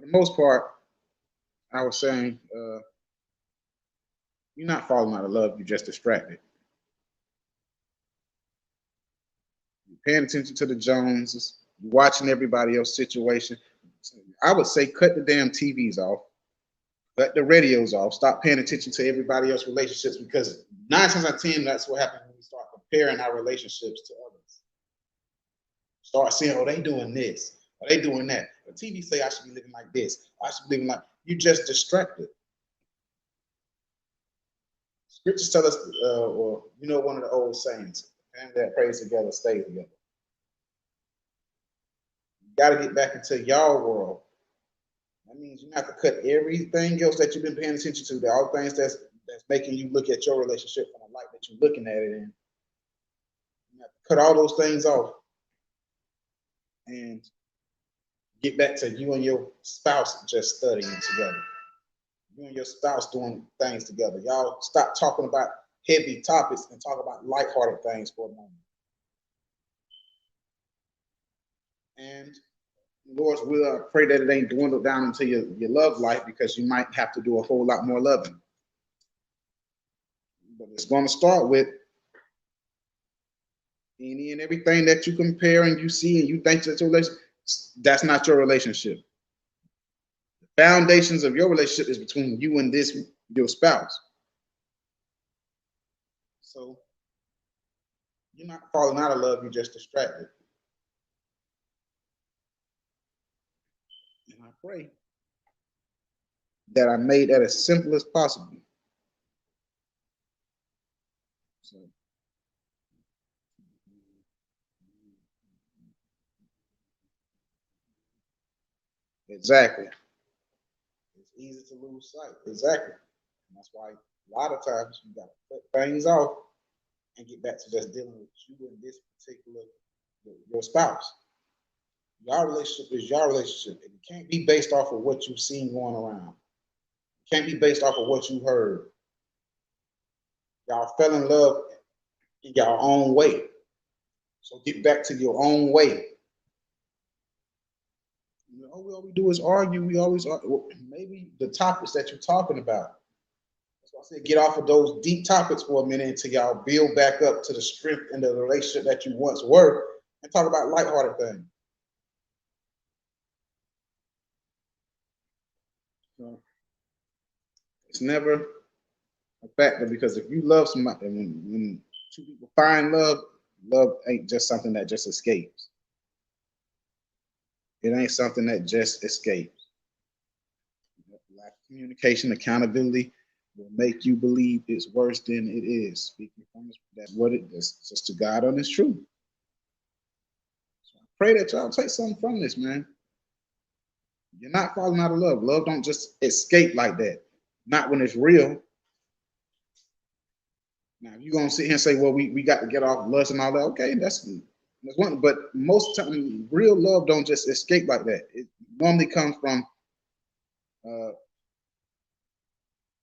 the most part, I was saying you're not falling out of love, you're just distracted. You're paying attention to the Joneses, you're watching everybody else's situation. I would say cut the damn TVs off, cut the radios off, stop paying attention to everybody else's relationships, because 9 times out of 10, that's what happens when we start comparing our relationships to others. Start saying, oh, they doing this, or they doing that. The TV say I should be living like this, I should be living like, you just distracted. Scriptures tell us, or you know, one of the old sayings, family that prays together stays together. You got to get back into y'all world. That means you have to cut everything else that you've been paying attention to, all things that's making you look at your relationship from the light that you're looking at it in. You have to cut all those things off and get back to you and your spouse just studying together. You and your spouse doing things together. Y'all stop talking about heavy topics and talk about lighthearted things for a moment. And Lord's will, I pray that it ain't dwindled down into your love life, because you might have to do a whole lot more loving. But it's going to start with any and everything that you compare and you see and you think that's your relationship. That's not your relationship. The foundations of your relationship is between you and your spouse. So you're not falling out of love, you're just distracted. And I pray that I made that as simple as possible. So, exactly. It's easy to lose sight. Exactly. And that's why a lot of times you got to cut things off and get back to just dealing with you and this particular your spouse. Your relationship is your relationship. And it can't be based off of what you've seen going around. It can't be based off of what you heard. Y'all fell in love in your own way. So get back to your own way. All we do is argue. We always argue. Maybe the topics that you're talking about. So I said, get off of those deep topics for a minute until y'all build back up to the strength and the relationship that you once were, and talk about lighthearted things. So it's never a factor, because if you love somebody, when two people find love, love ain't just something that just escapes. It ain't something that just escapes. Lack of communication, accountability will make you believe it's worse than it is. Speaking from this, that's what it is. Just to God honest truth. So I pray that y'all take something from this, man. You're not falling out of love. Love don't just escape like that. Not when it's real. Now, if you're gonna sit here and say, well, we got to get off lust and all that, okay, that's one. But most of the time, real love don't just escape like that. It normally comes from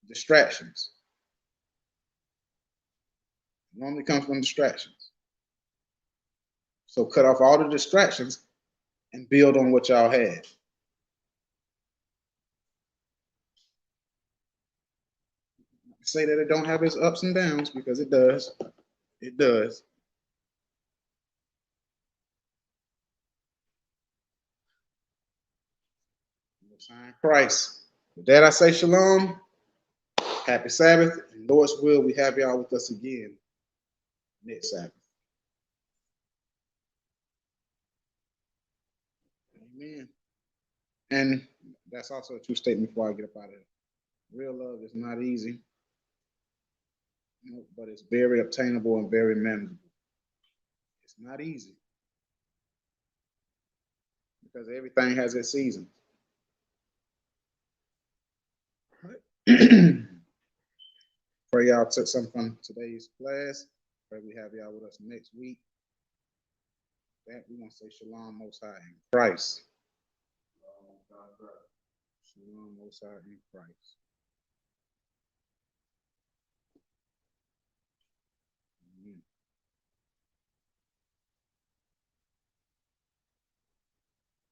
distractions. It normally comes from distractions. So cut off all the distractions and build on what y'all had. Say that it don't have its ups and downs, because it does. It does. Sign Christ. With that, I say shalom. Happy Sabbath. And Lord's will, we have y'all with us again next Sabbath. Amen. And that's also a true statement before I get up out of here. Real love is not easy, but it's very obtainable and very manageable. It's not easy, because everything has its season. Pray y'all took something from today's class. Pray we have y'all with us next week. That we want to say shalom, Most High, in Christ. Shalom, Most High, in Christ.